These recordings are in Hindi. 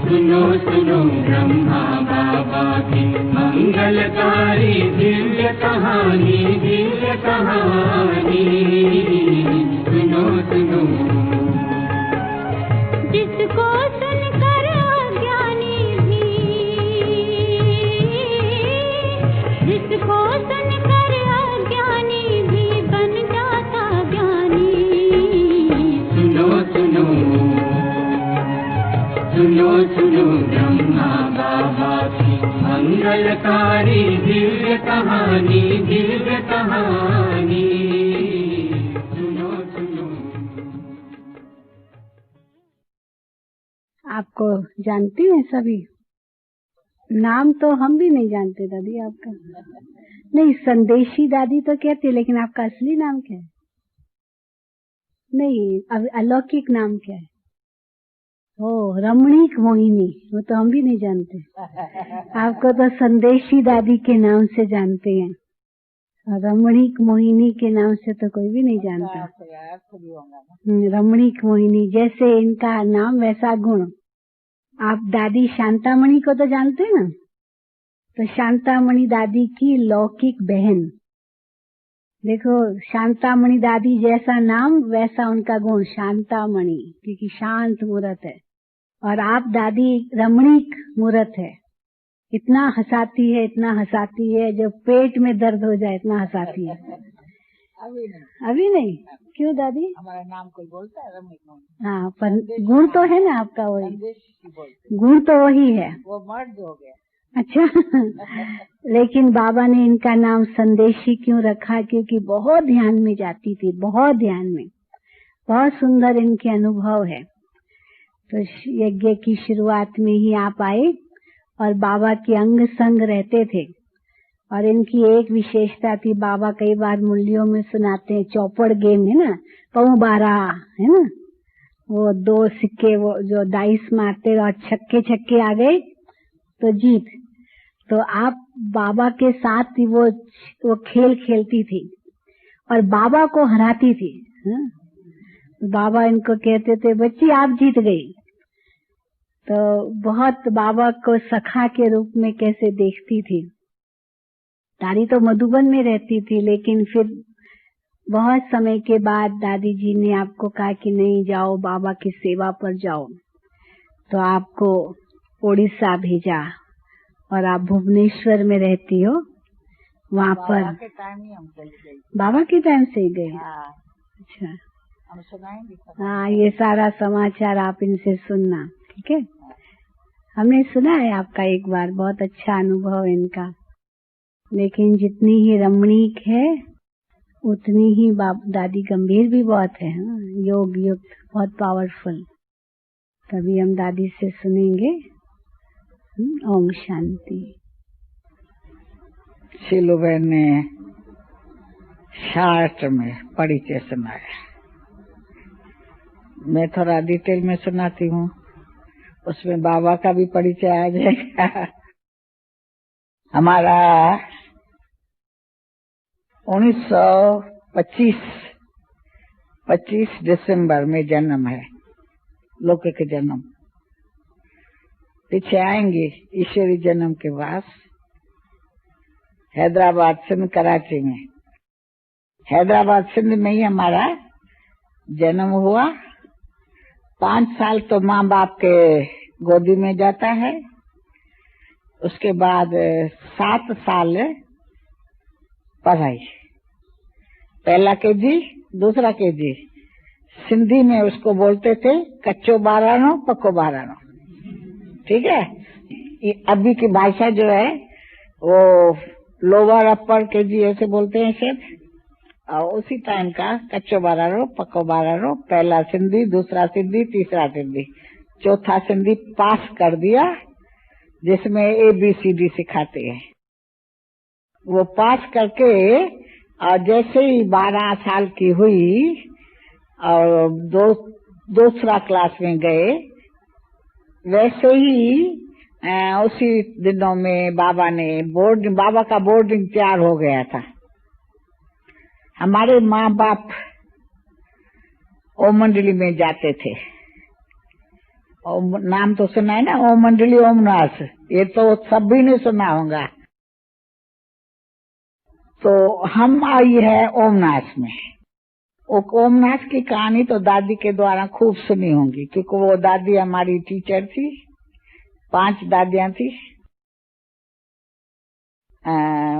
सुनो सुनो ब्रह्मा बाबा की मंगलकारी दिव्य कहानी, दिव्य कहानी। सुनो सुनो। जिसको सुनकर अज्ञानी भी, जिसको सुनकर अज्ञानी भी बन जाता ज्ञानी। सुनो सुनो, सुनो सुनो ब्रह्मा बाबा की मंगलकारी दिव्य कहानी, दिव्य कहानी। सुनो सुनो। आपको जानती हैं सभी? नाम तो हम भी नहीं जानते दादी आपका। नहीं, संदेशी दादी तो कहती है, लेकिन आपका असली नाम क्या है? नहीं, अब अलौकिक नाम क्या है? ओ, रमणीक मोहिनी, वो तो हम भी नहीं जानते। आपको तो संदेशी दादी के नाम से जानते हैं, और रमणीक मोहिनी के नाम से तो कोई भी नहीं जानता। रमणीक मोहिनी, जैसे इनका नाम वैसा गुण। आप दादी शांतामणि को तो जानते हैं ना? तो शांतामणि दादी की लौकिक बहन। देखो, शांतामणि दादी जैसा नाम वैसा उनका गुण, शांतामणि, क्योंकि शांत मूर्त है। और आप दादी रमणीक मूर्त है। इतना हंसाती है, इतना हंसाती है, जब पेट में दर्द हो जाए इतना हंसाती है। अभी नहीं। क्यों दादी? हमारा नाम कोई बोलता है रमणीक? हाँ, पर गुण तो है ना आपका वही, गुण तो वही है। वो मर्द हो गया। अच्छा। लेकिन बाबा ने इनका नाम संदेशी क्यों रखा? क्योंकि बहुत ध्यान में जाती थी, बहुत ध्यान में। बहुत सुंदर इनके अनुभव है। तो यज्ञ की शुरुआत में ही आप आए और बाबा के अंग संग रहते थे। और इनकी एक विशेषता थी, बाबा कई बार मुरलियों में सुनाते हैं, चौपड़ गेम है ना, पऊ बारा है ना, वो 2 सिक्के, वो जो डाइस मारते और छक्के छक्के आ गए तो जीत। तो आप बाबा के साथ ही वो खेल खेलती थी और बाबा को हराती थी। बाबा इनको कहते थे, बच्ची आप जीत गई। तो बहुत बाबा को सखा के रूप में कैसे देखती थी। दादी तो मधुबन में रहती थी, लेकिन फिर बहुत समय के बाद दादी जी ने आपको कहा कि नहीं, जाओ बाबा की सेवा पर जाओ। तो आपको उड़ीसा भेजा और आप भुवनेश्वर में रहती हो। वहाँ पर बाबा के टाइम ही हम चले गए। बाबा के टाइम से ही गए? हाँ। अच्छा, हम सुनाएंगे। हाँ, ये सारा समाचार आप इनसे सुनना, ठीक है? हमने सुना है आपका एक बार, बहुत अच्छा अनुभव है इनका। लेकिन जितनी ही रमणीक है उतनी ही दादी गंभीर भी बहुत है। योग युक्त, बहुत पावरफुल। तभी हम दादी से सुनेंगे। ओम शांति। शीलू बहन ने शार्ट में परिचय सुनाया। मैं थोड़ा डिटेल में सुनाती हूँ, उसमें बाबा का भी परिचय आ जाएगा। हमारा 25 दिसंबर में जन्म है, लौकिक जन्म। पीछे आएंगे ईश्वरी जन्म के बाद हैदराबाद सिंध कराची में। हैदराबाद सिंध में ही हमारा जन्म हुआ। 5 साल तो माँ बाप के गोदी में जाता है। उसके बाद 7 साल पढ़ाई, पहला केजी, दूसरा केजी। सिंधी में उसको बोलते थे कच्चो बारानो पक्को बारानो, ठीक है? अभी की भाषा जो है वो लोअर अपर केजी ऐसे बोलते हैं शायद। और उसी टाइम का कच्चो बारानो पक्को बारानो, पहला सिंधी, दूसरा सिंधी, तीसरा सिंधी, चौथा सिंधी पास कर दिया, जिसमें ABCD सिखाते हैं। वो पास करके और जैसे ही 12 साल की हुई और दूसरा क्लास में गए, वैसे ही उसी दिनों में बाबा का बोर्डिंग तैयार हो गया था। हमारे माँ बाप ओ मंडली में जाते थे ओम नाम तो सुना है ना, ओम मंडली ओमनाथ, ये तो सभी ने सुना होगा। तो हम आई है ओमनाथ में। ओमनाथ की कहानी तो दादी के द्वारा खूब सुनी होंगी, क्योंकि वो दादी हमारी टीचर थी, 5 दादियां थी।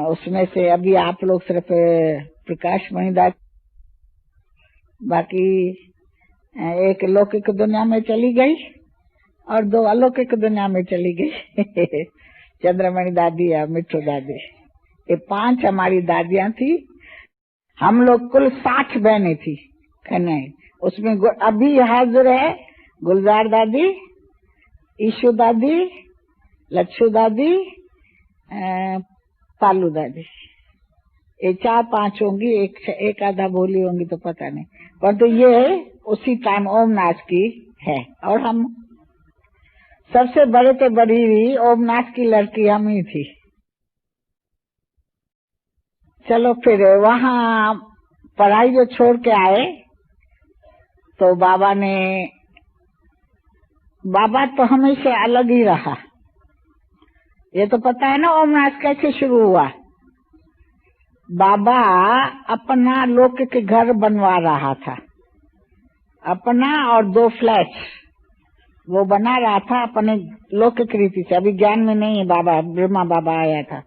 उसमें से अभी आप लोग सिर्फ प्रकाश मणि दादी, बाकी एक लौकिक दुनिया में चली गई और 2 अलौकिक दुनिया में चली गई चंद्रमणि दादी या मिट्टू दादी। ये 5 हमारी दादियां थी। हम लोग कुल 60 बहनें थी कन्या। उसमें अभी हाजिर है गुलजार दादी, ईशु दादी, लच्छू दादी, पालू दादी। ये 4-5 होंगी, एक आधा बोली होंगी तो पता नहीं, पर तो ये उसी टाइम ओमनाथ की है। और हम सबसे बड़े से बड़ी ओमनाथ की लड़की हम ही थी। चलो फिर वहाँ पढ़ाई जो छोड़ के आए तो बाबा तो हमेशा अलग ही रहा। ये तो पता है ना ओमनाथ कैसे शुरू हुआ। बाबा अपना लौकिक घर बनवा रहा था, अपना और 2 फ्लैट वो बना रहा था अपने लौकिक रीति से। अभी ज्ञान में नहीं है बाबा, ब्रह्मा बाबा आया था।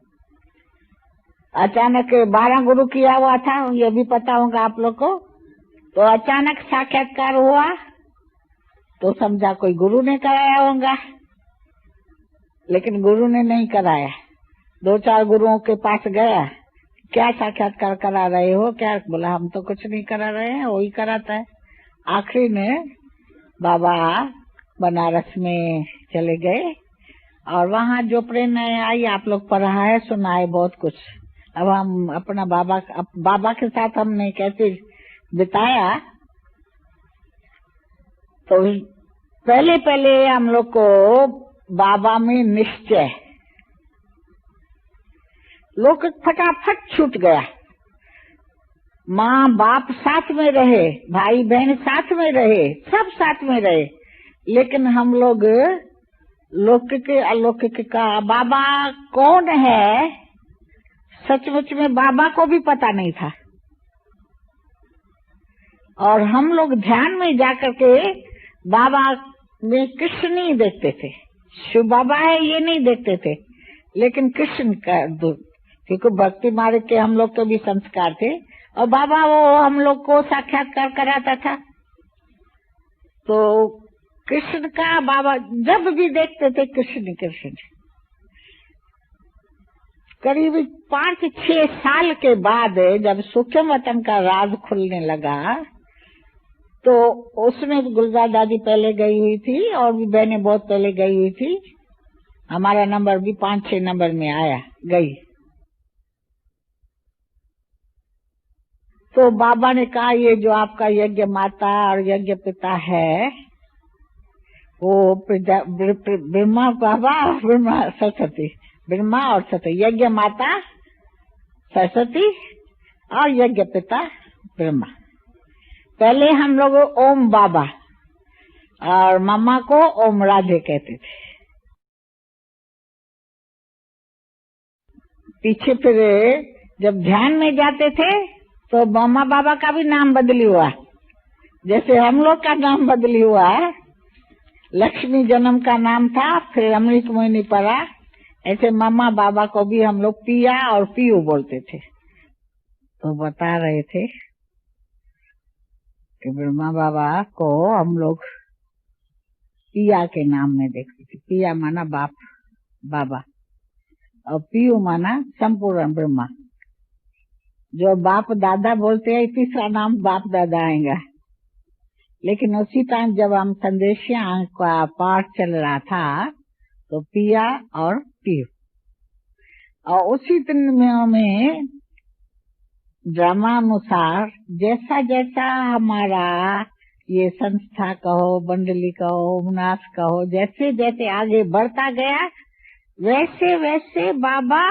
अचानक 12 गुरु किया हुआ था, ये भी पता होगा आप लोग को। तो अचानक साक्षात्कार हुआ तो समझा कोई गुरु ने कराया होगा, लेकिन गुरु ने नहीं कराया। 2-4 गुरुओं के पास गया, क्या साक्षात्कार करा रहे हो क्या? बोला हम तो कुछ नहीं करा रहे हैं, वही कराता है। आखिरी में बाबा बनारस में चले गए और वहाँ जो प्रेरणा आई आप लोग पढ़ा है, सुना है बहुत कुछ। अब हम अपना बाबा के साथ हमने कैसे बिताया, तो पहले हम लोग को बाबा में निश्चय, लोग फटाफट छूट गया। माँ बाप साथ में रहे, भाई बहन साथ में रहे, सब साथ में रहे, लेकिन हम लोग लौकिक अलौकिक का बाबा कौन है सचमुच में बाबा को भी पता नहीं था। और हम लोग ध्यान में जाकर के बाबा में कृष्ण नहीं देखते थे, शिव बाबा है ये नहीं देखते थे, लेकिन कृष्ण का, क्योंकि भक्ति मार्ग के हम लोग तो भी संस्कार थे और बाबा वो हम लोग को साक्षात्कार कराता था। तो कृष्ण का बाबा जब भी देखते थे कृष्ण कृष्ण। करीब 5-6 साल के बाद जब सूक्ष्म वतन का राज खुलने लगा तो उसमें गुलजार दादी पहले गई हुई थी और भी बहनें बहुत पहले गई हुई थी। हमारा नंबर भी 5-6 नंबर में आया गई। तो बाबा ने कहा ये जो आपका यज्ञ माता और यज्ञ पिता है वो ब्रह्मा बाबा, ब्रह्मा सरस्वती, ब्रह्मा और सरस्वती, यज्ञ माता सरस्वती और यज्ञ पिता ब्रह्मा। पहले हम लोग ओम बाबा और मम्मा को ओम राधे कहते थे। पीछे फिर जब ध्यान में जाते थे तो मम्मा बाबा का भी नाम बदली हुआ, जैसे हम लोग का नाम बदली हुआ। लक्ष्मी जन्म का नाम था, फिर अमृत मोहिनी पड़ा, ऐसे मम्मा बाबा को भी हम लोग पिया और पीयू बोलते थे। तो बता रहे थे कि ब्रह्मा बाबा को हम लोग पिया के नाम में देखते थे। पिया माना बाप बाबा और पीयू माना संपूर्ण ब्रह्मा। जो बाप दादा बोलते हैं तीसरा नाम बाप दादा आएगा। लेकिन उसी टाइम जब हम संदेशिया का पाठ चल रहा था तो पिया और पीयू, और उसी दिन में ड्रामानुसार जैसा जैसा हमारा ये संस्था कहो, मंडली कहो, उमनाथ कहो, जैसे जैसे आगे बढ़ता गया वैसे वैसे बाबा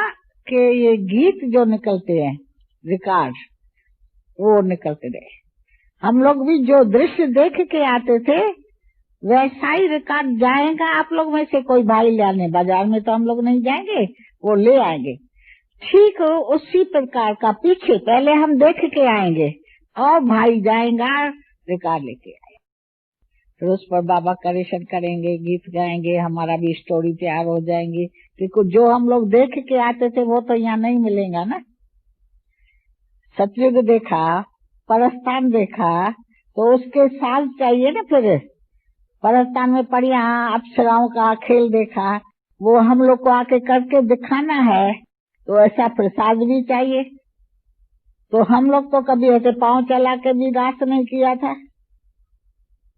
के ये गीत जो निकलते हैं रिकॉर्ड वो निकलते रहे। हम लोग भी जो दृश्य देख के आते थे वैसा ही रिकॉर्ड जाएगा। आप लोग में से कोई भाई लाने, बाजार में तो हम लोग नहीं जाएंगे, वो ले आएंगे। ठीक उसी प्रकार का पीछे पहले हम देख के आएंगे और भाई जाएगा रिकॉर्ड लेके आए, फिर उस पर बाबा करेक्शन करेंगे, गीत गाएंगे, हमारा भी स्टोरी तैयार हो जाएंगी। क्योंकि जो हम लोग देख के आते थे वो तो यहाँ नहीं मिलेगा ना। सतयुग देखा, परस्थान देखा, तो उसके साथ चाहिए ना। फिर परस्थान में पढ़िया अप्सराओं का खेल देखा, वो हम लोग को आके करके दिखाना है, तो ऐसा प्रसाद भी चाहिए। तो हम लोग तो कभी ऐसे पांव चला के भी रास नहीं किया था,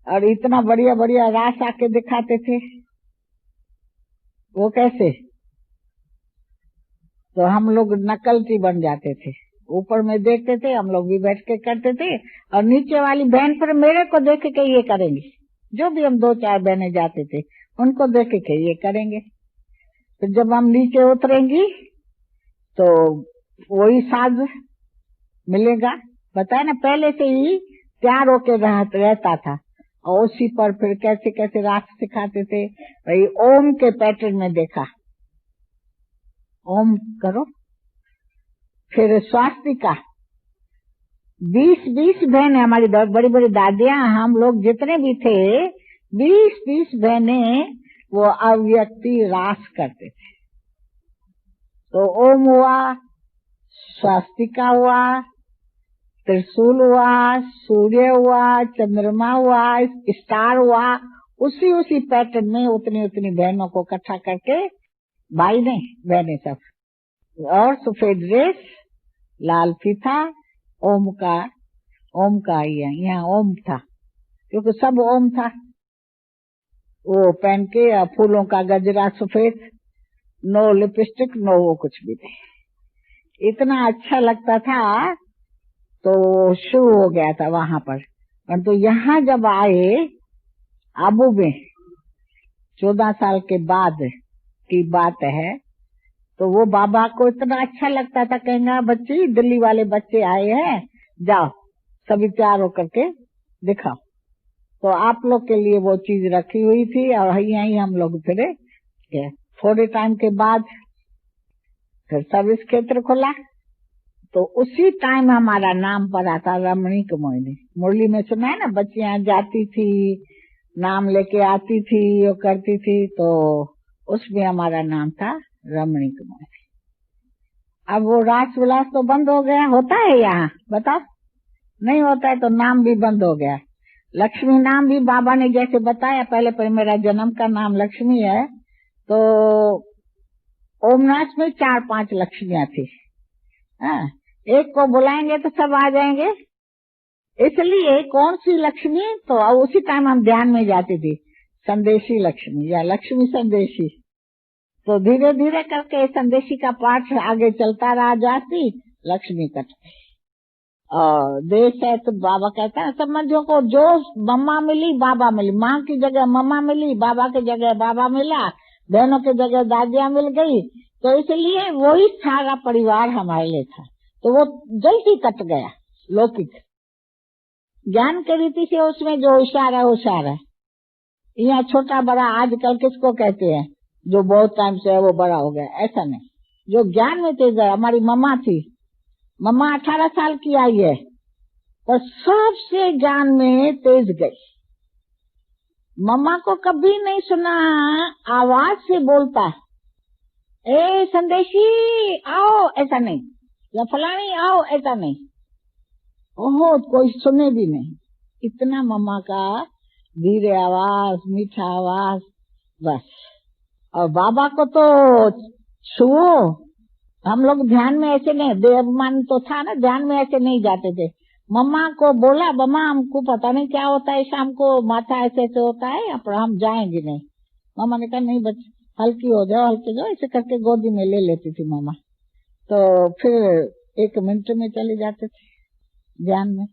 और इतना बढ़िया बढ़िया रास आके दिखाते थे, वो कैसे? तो हम लोग नकलची बन जाते थे। ऊपर में देखते थे, हम लोग भी बैठ के करते थे, और नीचे वाली बहन पर मेरे को देख के ये करेंगे। जो भी हम 2-4 बहनें जाते थे उनको देख के ये करेंगे। तो जब हम नीचे उतरेंगी तो वही साज मिलेगा। बताया ना, पहले से ही तैयार होके रहता था। और उसी पर फिर कैसे कैसे रास सिखाते थे। भाई ओम के पैटर्न में देखा, ओम करो। फिर स्वास्तिका, 20-20 बहनें हमारी बड़ी बड़ी दादियां, हम लोग जितने भी थे 20-20 बहनें वो अव्यक्ति रास करते थे। तो ओम हुआ, स्वास्तिका हुआ, त्रिशूल हुआ, सूर्य हुआ, चंद्रमा हुआ, स्टार हुआ। उसी पैटर्न में उतनी बहनों को इकट्ठा करके, भाई नहीं बहनें सब, और सफेद ड्रेस, लाल फीता, ओम का यहाँ ओम था, क्योंकि सब ओम था। वो पहन के फूलों का गजरा सफेद, नो लिपस्टिक, नो वो कुछ भी नहीं। इतना अच्छा लगता था। तो शुरू हो गया था वहां पर। परंतु यहाँ जब आए आबू में 14 साल के बाद की बात है, तो वो बाबा को इतना अच्छा लगता था। कहेंगे बच्ची, दिल्ली वाले बच्चे आए हैं, जाओ सभी तैयार होकर के दिखाओ। तो आप लोग के लिए वो चीज रखी हुई थी, और यहीं हम लोग फिर थोड़े टाइम के बाद फिर सर्विस क्षेत्र खोला। तो उसी टाइम हमारा नाम पड़ा था रमणीक मोहिनी। मुरली में सुना है ना, बच्चियां जाती थी, नाम लेके आती थी, वो करती थी, तो उसमें हमारा नाम था रमणीक मोहिनी। अब वो रास विलास तो बंद हो गया, होता है यहाँ बताओ? नहीं होता है, तो नाम भी बंद हो गया। लक्ष्मी नाम भी बाबा ने जैसे बताया, पहले मेरा जन्म का नाम लक्ष्मी है, तो ओमनाथ में 4-5 लक्ष्मियां थी। हाँ, एक को बुलाएंगे तो सब आ जाएंगे, इसलिए कौन सी लक्ष्मी, तो उसी टाइम हम ध्यान में जाती थी, संदेशी लक्ष्मी या लक्ष्मी संदेशी। तो धीरे धीरे करके संदेशी का पाठ आगे चलता रहा, जाती लक्ष्मी कट गई। और देश है तो बाबा कहता है समझो को, जो मम्मा मिली बाबा मिली, माँ की जगह मम्मा मिली, बाबा की जगह बाबा मिला, बहनों की जगह दादियाँ मिल गई। तो इसलिए वही सारा परिवार हमारे लिए था। तो वो जल्दी कट गया। लौकिक ज्ञान की रीति से उसमें जो होशियार है होशियार है। यहाँ छोटा बड़ा आजकल किसको कहते हैं? जो बहुत टाइम से है वो बड़ा हो गया, ऐसा नहीं। जो ज्ञान में तेज है, हमारी मम्मा थी, मम्मा 18 साल की आई है, पर सबसे ज्ञान में तेज गई। मम्मा को कभी नहीं सुना आवाज से बोलता ए संदेशी आओ, ऐसा नहीं, या फलानी आओ, ऐसा नहीं। ओहो, कोई सुने भी नहीं। इतना मम्मा का धीरे आवाज, मीठा आवाज, बस। और बाबा को तो छुओ, हम लोग ध्यान में ऐसे नहीं, देवमान तो था ना, ध्यान में ऐसे नहीं जाते थे। मम्मा को बोला, मम्मा हमको पता नहीं क्या होता है, शाम को माथा ऐसे ऐसे होता है, पर हम जाएंगे नहीं। मम्मा ने कहा नहीं बच्चे, हल्की हो जाओ, हल्की जाओ, ऐसे करके गोदी में ले लेती थी मम्मा। तो फिर 1 मिनट में चले जाते थे ध्यान में।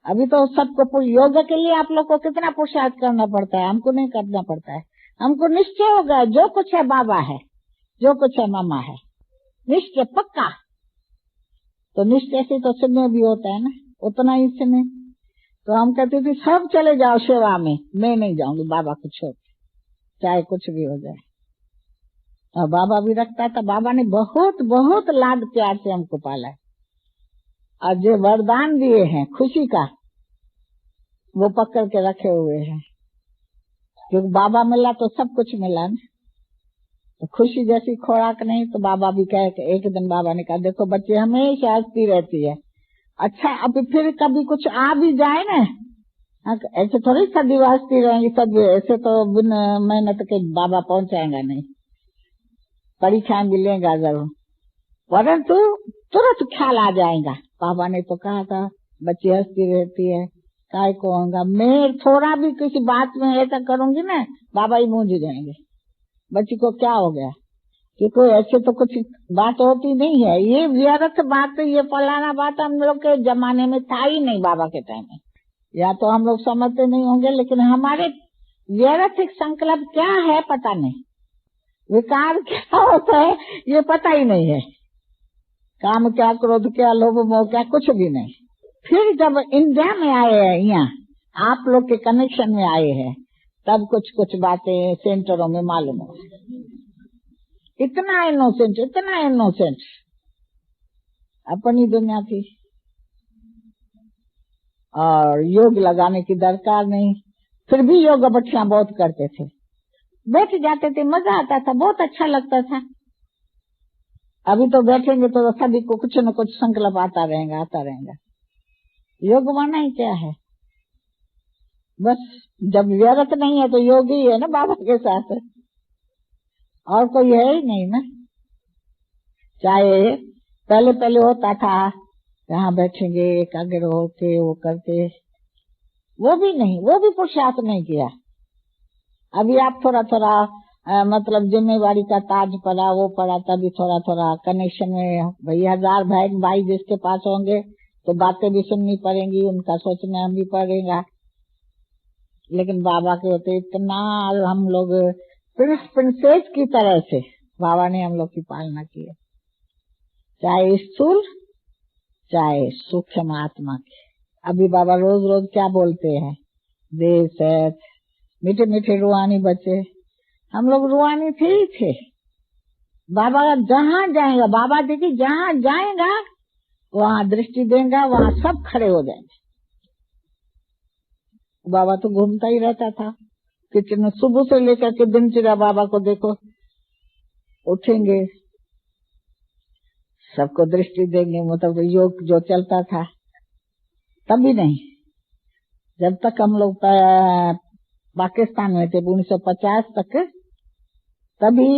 अभी तो सबको योग के लिए आप लोग को कितना पुरुषार्थ करना पड़ता है, हमको नहीं करना पड़ता है। हमको निश्चय हो गया, जो कुछ है बाबा है, जो कुछ है मम्मा है, निश्चय पक्का। तो निश्चय से तो सुनने भी होता है ना, उतना ही सुने। तो हम कहते थे सब चले जाओ सेवा में, मैं नहीं जाऊंगी बाबा को छोड़, चाहे कुछ भी हो जाए। और बाबा भी रखता था। बाबा ने बहुत बहुत लाड प्यार से हमको पाला है, और जो वरदान दिए हैं खुशी का, वो पकड़ के रखे हुए हैं। क्योंकि बाबा मिला तो सब कुछ मिला ना। तो खुशी जैसी खुराक नहीं, तो बाबा भी कहे। एक दिन बाबा ने कहा, देखो बच्चे हमेशा हंसती रहती है, अच्छा अब फिर कभी कुछ आ भी जाए ना, ऐसे थोड़ी सदी हंसती रहेंगी सब, ऐसे तो बिन मेहनत के बाबा पहुंचाएगा नहीं, परीक्षाएं भी लेगा जरूर, परंतु तुरंत ख्याल आ जाएगा। बाबा ने तो कहा था बच्ची हंसती रहती है, काय को होगा, मैं थोड़ा भी किसी बात में ऐसा करूंगी ना, बाबा ही मूंझ जाएंगे, बच्ची को क्या हो गया। क्योंकि ऐसे तो कुछ बात होती नहीं है, ये व्यर्थ बात, ये फलाना बात हम लोग के जमाने में था ही नहीं बाबा के टाइम में। या तो हम लोग समझते नहीं होंगे, लेकिन हमारे व्यर्थ संकल्प क्या है पता नहीं, विकार क्या होता है ये पता ही नहीं है, काम क्या, क्रोध क्या, लोभ मोह क्या, कुछ भी नहीं। फिर जब इंडिया में आए हैं, यहाँ आप लोग के कनेक्शन में आए हैं, तब कुछ कुछ बातें सेंटरों में मालूम हो। इतना इनोसेंट, इतना इनोसेंट अपनी दुनिया थी, और योग लगाने की दरकार नहीं। फिर भी योग बच्चियां बहुत करते थे, बैठ जाते थे, मजा आता था, बहुत अच्छा लगता था। अभी तो बैठेंगे तो सभी को कुछ न कुछ संकल्प आता रहेगा, आता रहेगा। योग माना ही क्या है, बस जब व्यर्थ नहीं है तो योग ही है ना बाबा के साथ, और कोई है ही नहीं ना। चाहे पहले पहले होता था यहाँ बैठेंगे एकाग्र होके वो करके, वो भी नहीं, वो भी पुरुषार्थ नहीं किया। अभी आप थोड़ा थोड़ा मतलब जिम्मेवारी का ताज पड़ा, वो पड़ा, तभी थोड़ा थोड़ा कनेक्शन में, भाई 1000 बहन भाई जिसके पास होंगे तो बातें भी सुननी पड़ेंगी, उनका सोचना भी पड़ेगा। लेकिन बाबा के होते इतना हम लोग प्रिंसेस की तरह से बाबा ने हम लोग की पालना की है, चाहे स्थूल चाहे सूक्ष्म आत्मा की। अभी बाबा रोज रोज क्या बोलते हैं, देव सेठ, मीठे मीठे रुहानी बच्चे, हम लोग रुहानी थे ही थे। बाबा जहाँ जाएगा, बाबा देखिए जहाँ जाएगा वहाँ दृष्टि देगा, वहाँ सब खड़े हो जाएंगे। बाबा तो घूमता ही रहता था किचन, सुबह से लेकर के दिनचर्या बाबा को देखो, उठेंगे सबको दृष्टि देंगे, मतलब योग जो चलता था तभी नहीं। जब तक हम लोग पाकिस्तान में थे 1950 तक, तभी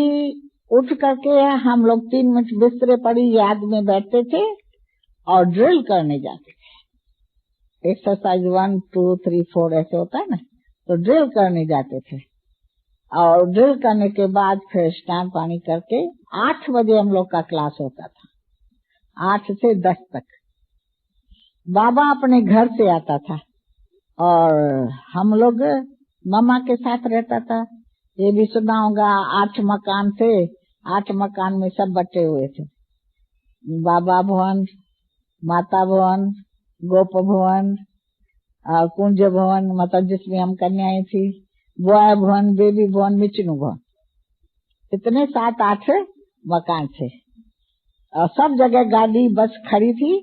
उठ करके हम लोग 3 मिनट बिस्तरे पड़ी याद में बैठते थे और ड्रिल करने जाते थे। एक्सरसाइज 1 2 3 4 ऐसे होता है ना, तो ड्रिल करने जाते थे। और ड्रिल करने के बाद फिर स्नान पानी करके 8 बजे हम लोग का क्लास होता था, 8 से 10 तक। बाबा अपने घर से आता था और हम लोग मामा के साथ रहता था। ये भी सुना होगा, 8 मकान थे, 8 मकान में सब बटे हुए थे, बाबा भवन, माता भवन, गोप भवन, कुंज भवन, मतलब जिसमें हम कन्याएं थी, बॉय भवन, बेबी भवन, विष्णु भवन, इतने 7-8 मकान थे। और सब जगह गाड़ी बस खड़ी थी।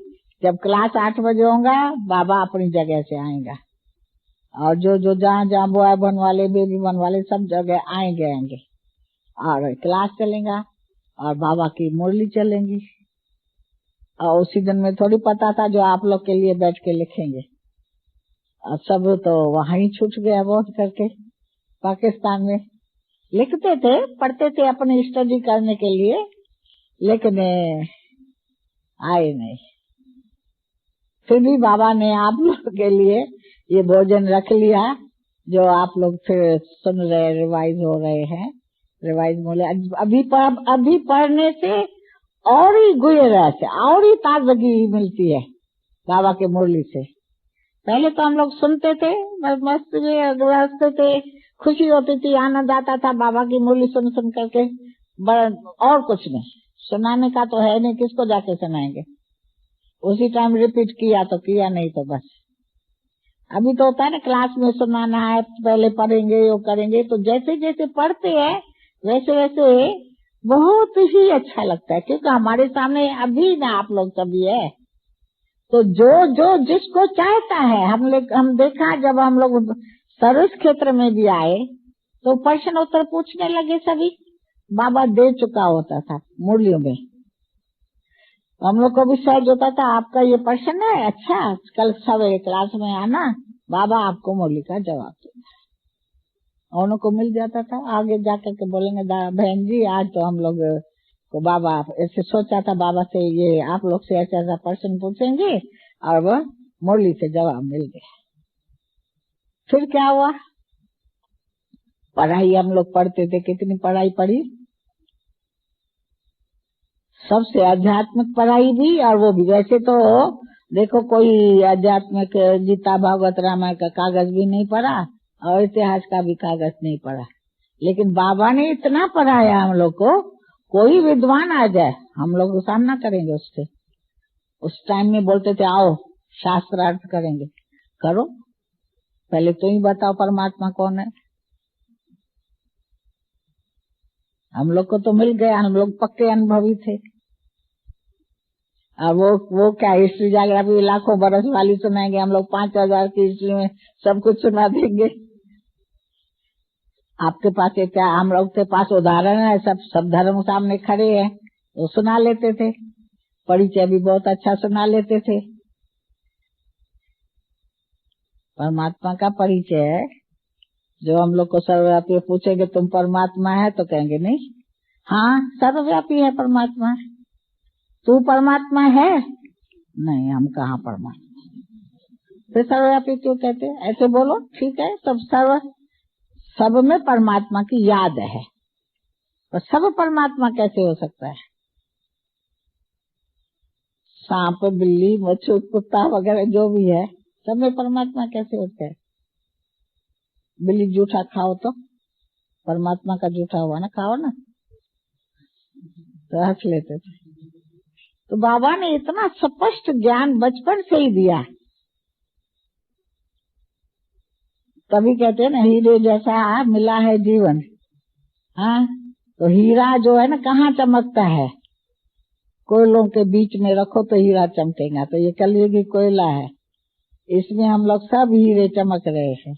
जब क्लास 8 बजे होगा बाबा अपनी जगह से आएगा, और जो जहाँ जहाँ बॉय भवन वाले, बेबी भवन वाले सब जगह आएंगे और क्लास चलेगा और बाबा की मुरली चलेंगी। और उसी दिन में थोड़ी पता था जो आप लोग के लिए बैठ के लिखेंगे, और सब तो वहाँ ही छूट गया बहुत करके। पाकिस्तान में लिखते थे, पढ़ते थे अपनी स्टडी करने के लिए, लेकिन आए नहीं। फिर भी बाबा ने आप लोग के लिए ये भोजन रख लिया, जो आप लोग फिर सुन रहे, रिवाइज हो रहे हैं। रिवाइज बोले अभी पढ़ने से और ही गुजर से और ही ताजगी मिलती है बाबा के मुरली से। पहले तो हम लोग सुनते थे, मस्त हंसते थे, खुशी होती थी, आनंद आता था बाबा की मुरली सुन सुन करके, और कुछ नहीं। सुनाने का तो है नहीं, किसको जाके सुनाएंगे। उसी टाइम रिपीट किया तो किया, नहीं तो बस। अभी तो होता है ना क्लास में सुनाना है, पहले पढ़ेंगे वो करेंगे, तो जैसे जैसे पढ़ते हैं वैसे वैसे बहुत ही अच्छा लगता है, क्योंकि हमारे सामने अभी ना आप लोग सभी है। तो जो जो जिसको चाहता है, हम देखा जब हम लोग सर्विस क्षेत्र में भी आए तो प्रश्न उत्तर पूछने लगे सभी, बाबा दे चुका होता था मुरलियों में। हम लोग को भी सहज होता था, आपका ये प्रश्न है, अच्छा कल सवेरे क्लास में आना, बाबा आपको मुरली का जवाब देगा। उनको मिल जाता था, आगे जाकर के बोलेंगे बहन जी आज तो हम लोग को बाबा ऐसे सोचा था, बाबा से ये आप लोग से ऐसा ऐसा प्रश्न पूछेंगे और वो मुरली से जवाब मिल गया। फिर क्या हुआ, पढ़ाई हम लोग पढ़ते थे, कितनी पढ़ाई पढ़ी, सबसे आध्यात्मिक पढ़ाई भी, और वो भी वैसे तो देखो कोई आध्यात्मिक गीता भागवत रामायण का कागज भी नहीं पढ़ा और इतिहास का भी कागज नहीं पढ़ा, लेकिन बाबा ने इतना पढ़ाया हम लोग को, कोई विद्वान आ जाए हम लोग सामना करेंगे उससे। उस टाइम में बोलते थे आओ शास्त्रार्थ करेंगे, करो पहले तो ही बताओ परमात्मा कौन है। हम लोग को तो मिल गया, हम लोग पक्के अनुभवी थे। और वो क्या हिस्ट्री जोग्राफी लाखों बरस वाली सुनाएंगे, हम लोग 5000 की हिस्ट्री में सब कुछ सुना देंगे। आपके पास एक क्या, हम लोग के पास उदाहरण है, सब धर्म सामने खड़े हैं तो सुना लेते थे, परिचय भी बहुत अच्छा सुना लेते थे। परमात्मा का परिचय है, जो हम लोग को सर्वव्यापी पूछेंगे तुम परमात्मा है तो कहेंगे नहीं, हाँ सर्वव्यापी है परमात्मा। तू परमात्मा है, नहीं हम कहाँ परमात्मा, फिर सर्वव्यापी क्यों कहते हैं, ऐसे बोलो ठीक है। तब सब में परमात्मा की याद है, और सब परमात्मा कैसे हो सकता है। सांप बिल्ली मच्छर कुत्ता वगैरह जो भी है सब में परमात्मा कैसे होता है। बिल्ली जूठा खाओ तो परमात्मा का जूठा हुआ ना, खाओ ना, तो हंस लेते थे। तो बाबा ने इतना स्पष्ट ज्ञान बचपन से ही दिया, तभी कहते हैं ना हीरे जैसा मिला है जीवन। हाँ तो हीरा जो है ना कहाँ चमकता है, कोयलों के बीच में रखो तो हीरा चमकेगा, तो ये कलयुगी कोयला है, इसमें हम लोग सब हीरे चमक रहे हैं।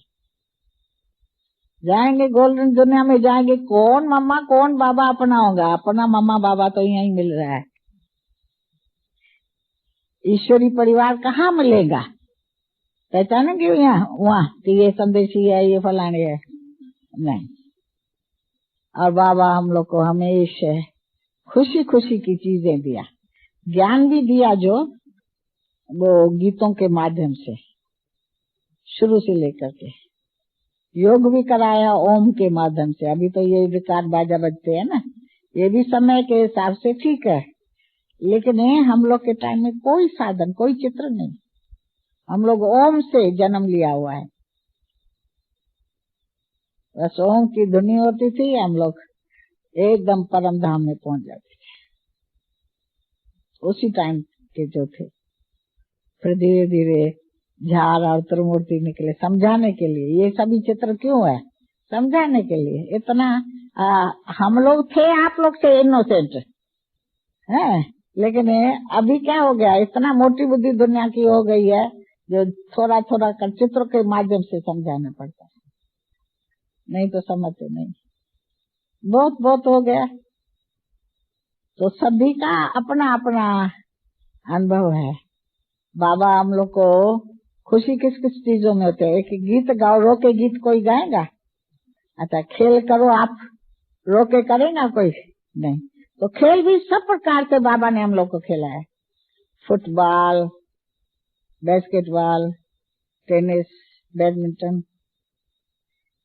जाएंगे गोल्डन दुनिया में जाएंगे, कौन मम्मा कौन बाबा अपना होगा, अपना मम्मा बाबा तो यहीं मिल रहा है। ईश्वरी परिवार कहाँ मिलेगा, पहचानेंगे यहाँ वहाँ कि ये संदेशी है ये फलाने है, नहीं। और बाबा हम लोग को हमेशा खुशी खुशी की चीजें दिया, ज्ञान भी दिया, जो वो गीतों के माध्यम से शुरू से लेकर के योग भी कराया ओम के माध्यम से। अभी तो ये रिकार्ड बाजा बजते हैं ना, ये भी समय के हिसाब से ठीक है, लेकिन हम लोग के टाइम में कोई साधन कोई चित्र नहीं, हम लोग ओम से जन्म लिया हुआ है। बस ओम की धुनी होती थी, हम लोग एकदम परम धाम में पहुंच जाते थे उसी टाइम के जो थे। फिर धीरे धीरे झार और त्रिमूर्ति निकले समझाने के लिए। ये सभी चित्र क्यों है, समझाने के लिए। इतना हम लोग थे आप लोग से इनोसेंट है, लेकिन अभी क्या हो गया, इतना मोटी बुद्धि दुनिया की हो गई है जो थोड़ा थोड़ा कर चित्र के माध्यम से समझाना पड़ता है, नहीं तो समझते नहीं। बहुत बहुत हो गया। तो सभी का अपना अपना अनुभव है। बाबा हम लोग को खुशी किस किस चीजों में होते है, एक गीत गाओ, रो के गीत कोई गाएगा? अच्छा खेल करो आप, रो के करेगा कोई? नहीं। तो खेल भी सब प्रकार से बाबा ने हम लोग को खेला है, फुटबॉल, बास्केटबॉल, टेनिस, बैडमिंटन,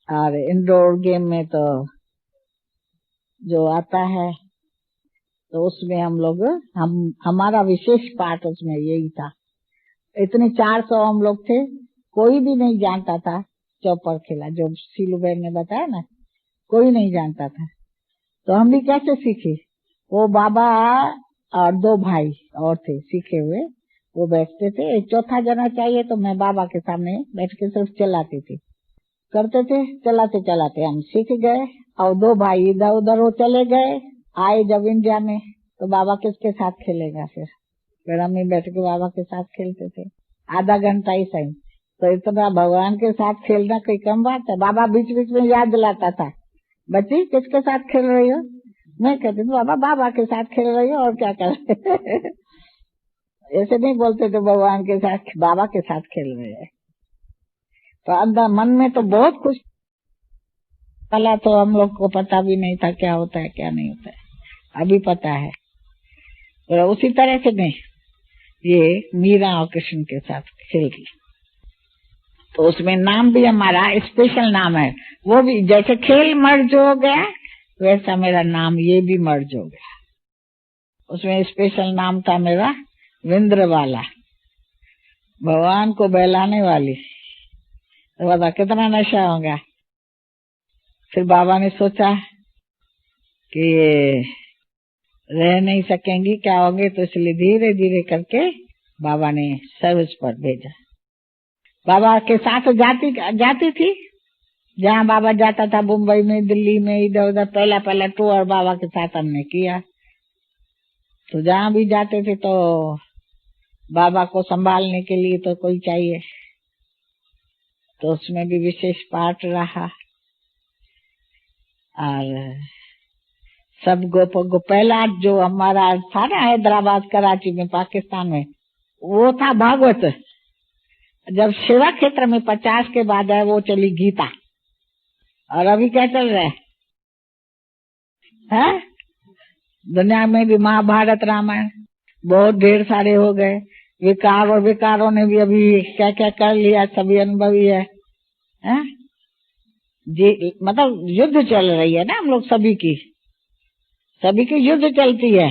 और इंडोर गेम में तो जो आता है तो उसमें हम लोग हमारा विशेष पार्ट उसमें यही था। इतने 400 हम लोग थे, कोई भी नहीं जानता था चौपर खेला, जो सीलू बहन ने बताया ना, कोई नहीं जानता था। तो हम भी कैसे सीखे, वो बाबा और 2 भाई और थे सीखे हुए, वो बैठते थे। एक चौथा जना चाहिए तो मैं बाबा के सामने बैठ के सिर्फ चलाती थी, करते थे। चलाते चलाते हम सीख गए और 2 भाई इधर उधर वो चले गए। आए जब इंडिया में तो बाबा किसके साथ खेलेगा? फिर हम ही बैठ के बाबा के साथ खेलते थे आधा घंटा ही सही। तो इतना भगवान के साथ खेलना कोई कम बात है। बाबा बीच बीच में याद दिलाता था, बच्ची किसके साथ खेल रही हो? मैं कहती थी बाबा बाबा के साथ खेल रही हो और क्या कर ऐसे नहीं बोलते थे भगवान के साथ, बाबा के साथ खेल रहे हैं। तो अंदर मन में तो बहुत खुश। पहला तो हम लोग को पता भी नहीं था क्या होता है क्या नहीं होता है, अभी पता है। और उसी तरह से नहीं, ये मीरा और कृष्ण के साथ खेल की तो उसमें नाम भी हमारा स्पेशल नाम है। वो भी जैसे खेल मर्ज हो गया वैसा मेरा नाम ये भी मर्ज हो गया। उसमें स्पेशल नाम था मेरा विंद्र वाला, भगवान को बहलाने वाली। तो बता कितना नशा होगा। फिर बाबा ने सोचा कि ये रह नहीं सकेंगी, क्या होंगे, तो इसलिए धीरे धीरे करके बाबा ने सर्विस पर भेजा। बाबा के साथ जाती थी जहाँ बाबा जाता था, मुंबई में, दिल्ली में, इधर उधर पहला टूर बाबा के साथ हमने किया। तो जहाँ भी जाते थे तो बाबा को संभालने के लिए तो कोई चाहिए, तो उसमें भी विशेष पार्ट रहा। और सब पहला जो हमारा था ना हैदराबाद कराची में पाकिस्तान में, वो था भागवत। जब सेवा क्षेत्र में 50 के बाद है वो चली गीता। और अभी क्या चल रहा है? दुनिया में भी महाभारत रामायण बहुत ढेर सारे हो गए। विकार और विकारों ने भी अभी क्या क्या कर लिया, सभी अनुभवी है। जी मतलब युद्ध चल रही है ना हम लोग, सभी की युद्ध चलती है।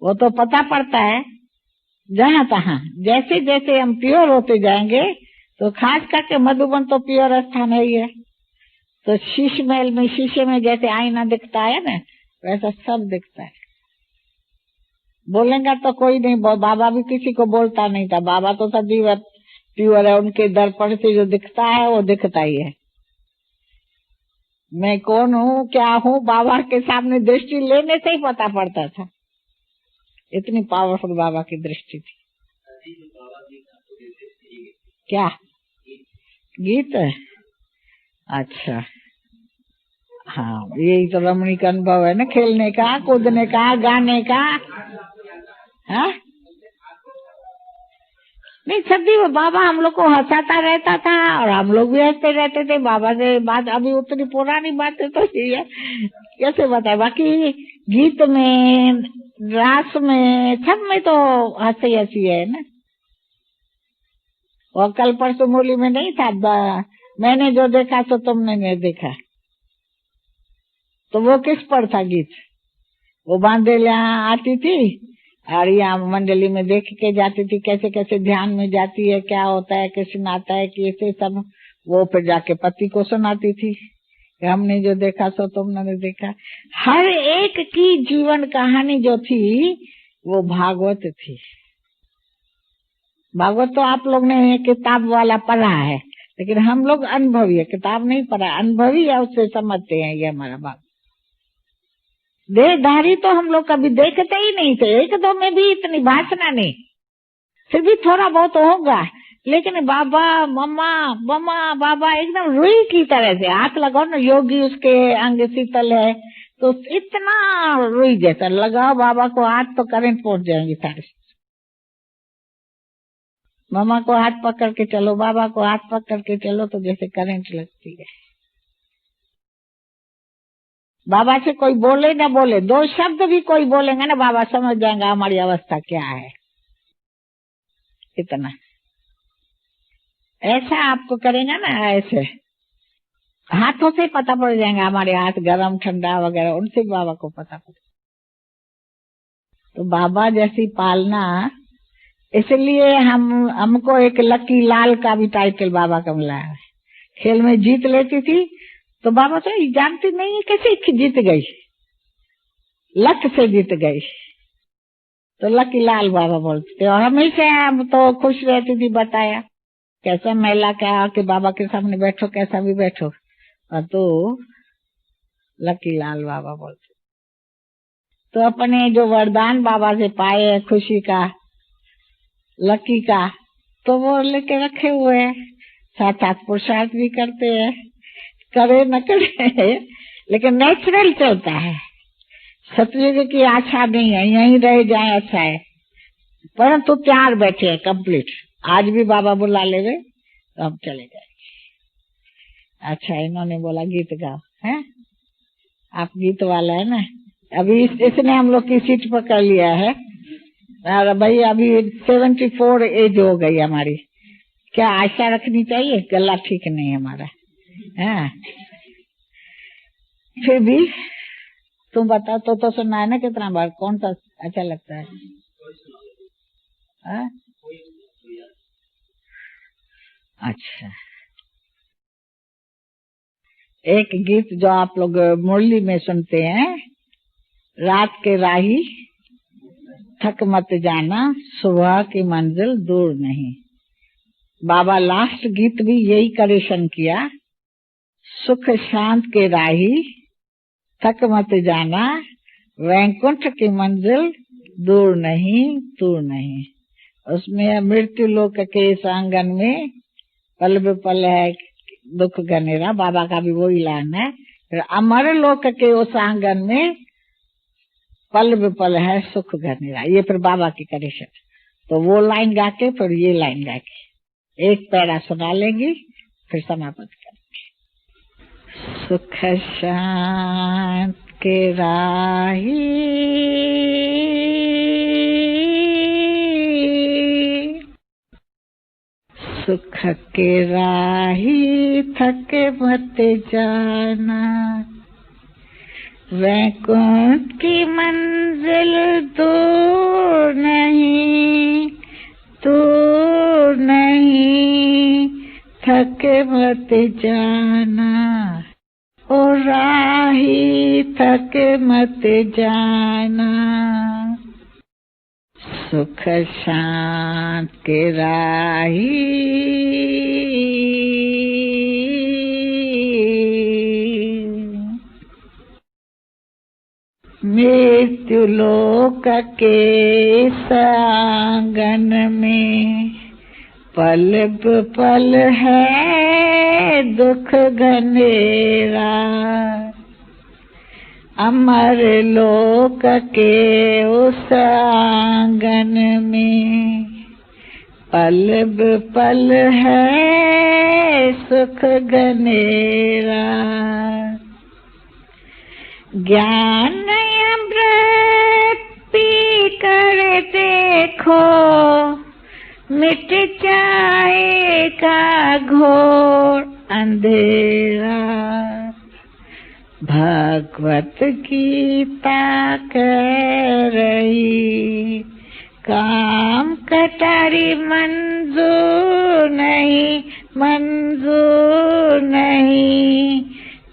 वो तो पता पड़ता है जहाँ तहाँ। जैसे जैसे हम प्योर होते जाएंगे, तो खास करके मधुबन तो प्योर स्थान है ही है। तो शीश महल में, शीशे में जैसे आईना दिखता है ना, वैसा सब दिखता है। बोलेंगे तो कोई नहीं, बाबा भी किसी को बोलता नहीं था। बाबा तो सदैव प्योर है, उनके दर्पण से जो दिखता है वो दिखता ही है। मैं कौन हूँ क्या हूँ, बाबा के सामने दृष्टि लेने से ही पता पड़ता था। इतनी पावरफुल बाबा की दृष्टि थी। क्या गीत है? अच्छा हाँ, यही तो रमणीक अनुभव है ना, खेलने का, कूदने का, गाने का। हाँ नहीं, सदी वो बाबा हम लोग को हंसाता रहता था और हम लोग भी हंसते रहते थे। बाबा से बात अभी उतनी पुरानी बातें तो ये है, कैसे बताए। बाकी गीत में, रास में, सब में तो हंसी हंसी है ना। और कल परसों मुरली में नहीं था, मैंने जो देखा तो तुमने नहीं देखा, तो वो किस पर था गीत? वो बांधेल यहाँ आती थी और यहाँ मंडली में देख के जाती थी कैसे कैसे ध्यान में जाती है, क्या होता है, कृष्ण आता है, कैसे सब। वो फिर जाके पति को सुनाती थी, हमने जो देखा सो तुमने देखा। हर एक की जीवन कहानी जो थी वो भागवत थी। भागवत तो आप लोग ने किताब वाला पढ़ा है, लेकिन हम लोग अनुभवी है, किताब नहीं पढ़ा, अनुभवी है, उससे समझते हैं। ये हमारा भाग देहधारी तो हम लोग कभी देखते ही नहीं थे। एक दो में भी इतनी भाषणा नहीं, फिर भी थोड़ा बहुत होगा। लेकिन बाबा मम्मा मम्मा बाबा एकदम रुई की तरह से, हाथ लगाओ ना, योगी उसके अंग शीतल है, तो इतना रुई जैसा लगाओ बाबा को हाथ तो करंट पहुंच जाएंगी सारे। मम्मा को हाथ पकड़ के चलो, बाबा को हाथ पकड़ के चलो, तो जैसे करंट लगती है। बाबा से कोई बोले ना बोले, 2 शब्द भी कोई बोलेंगे ना, बाबा समझ जाएंगे हमारी अवस्था क्या है। इतना ऐसा आपको करेंगे ना, ऐसे हाथों से पता पड़ जाएंगे हमारे हाथ गरम ठंडा वगैरह, उनसे बाबा को पता पड़। तो बाबा जैसी पालना, इसलिए हमको एक लकी लाल का भी टाइटल बाबा का मिला है। खेल में जीत लेती थी तो बाबा तो जानती नहीं है कैसे जीत गई, लक से जीत गई। तो लकी लाल बाबा बोलते थे, और हमेशा हम तो खुश रहती थी, बताया कैसा मेला क्या कि बाबा के सामने बैठो, कैसा भी बैठो, और तो लकी लाल बाबा बोलते। तो अपने जो वरदान बाबा से पाए है खुशी का, लकी का, तो वो लेके रखे हुए हैं, साथ साथ पुरुषार्थ भी करते हैं, करे न करे लेकिन नेचुरल चलता है। सतयुग की आशा नहीं है, यहीं रह जाए अच्छा है, परंतु तैयार बैठे हैं कंप्लीट। आज भी बाबा बुला लेवे तो हम चले जाएंगे। अच्छा, इन्होंने बोला गीत गाओ, है आप गीत वाला है ना। अभी इसने हम लोग की सीट पकड़ लिया है, और भाई अभी 74 एज हो गई हमारी, क्या आशा रखनी चाहिए? गला ठीक नहीं हमारा, हाँ। फिर भी तुम बताओ, तो सुना है ना कितना बार, कौन सा अच्छा लगता है? हाँ? अच्छा, एक गीत जो आप लोग मुरली में सुनते हैं, रात के राही थक मत जाना, सुबह की मंजिल दूर नहीं। बाबा लास्ट गीत भी यही करेक्शन किया, सुख शांत के राही थक मत जाना, वैकुंठ की मंजिल दूर नहीं दूर नहीं। उसमें मृत्यु लोक के इस आंगन में पल बेपल है दुख घनेरा, बाबा का भी वही लाइन है। फिर अमर लोक के उस आंगन में पल बेपल है सुख घनेरा, ये फिर बाबा की करेक्शन। तो वो लाइन गा के फिर ये लाइन गा के एक पैरा सुना लेंगी, फिर समाप्त करेंगे। सुख शांत के राही सुख के राही थक मत जाना, वैकुंठ की मंजिल दूर नहीं दूर नहीं, थक मत जाना ओ राही थक मत जाना। सुख शांत के राही मृत्यु लोक के इस आंगन में पल पल है दुख घनेरा, अमर लोक के उस आंगन में पल पल है सुख घनेरा। ज्ञान अमृत पी कर देखो, मिट जाएगा घोर अंधेरा। भगवत गीता कह रही, काम कटारी मंजूर नहीं मंजूर नहीं,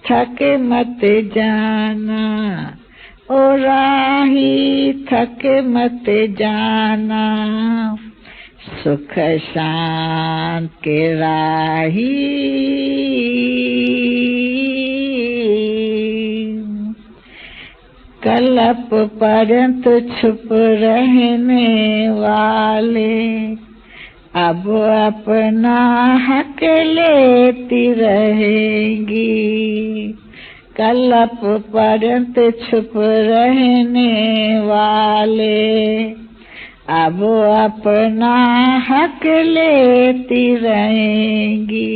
थक मत जाना ओ राही थक मत जाना। सुख शांत के राही कल्प पर्यंत छुप रहने वाले, अब अपना हक लेती रहेगी। कल्प पर्यंत छुप रहने वाले, अब अपना हक लेती रहेगी।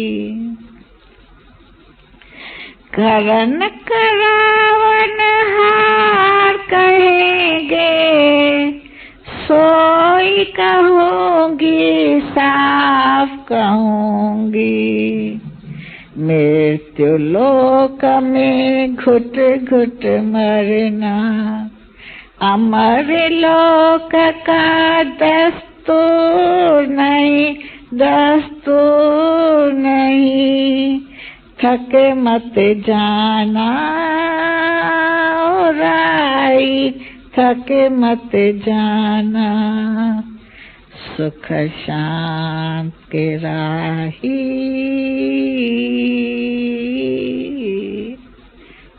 करन करावन हार कहेंगे, सोई कहूँगी साफ कहूँगी। मृत्यु लोक में घुट घुट मरना, अमर लोक का दस्तूर नहीं दस्तूर नहीं, थक मत जाना ओ राही थक मत जाना, सुख शांत के राही।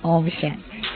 ओम शांति।